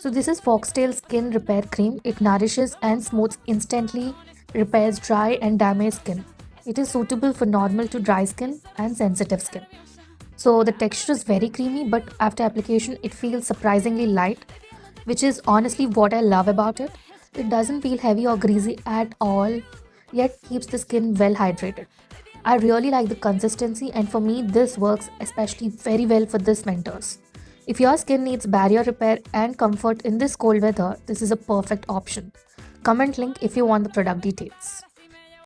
So this is Foxtale Skin Repair Cream. It nourishes and smooths instantly, repairs dry and damaged skin. It is suitable for normal to dry skin and sensitive skin. So the texture is very creamy, but after application it feels surprisingly light, which is honestly what I love about it. It doesn't feel heavy or greasy at all, yet keeps the skin well hydrated. I really like the consistency, and for me this works especially very well for this winters. If your skin needs barrier repair and comfort in this cold weather, this is a perfect option. Comment link if you want the product details.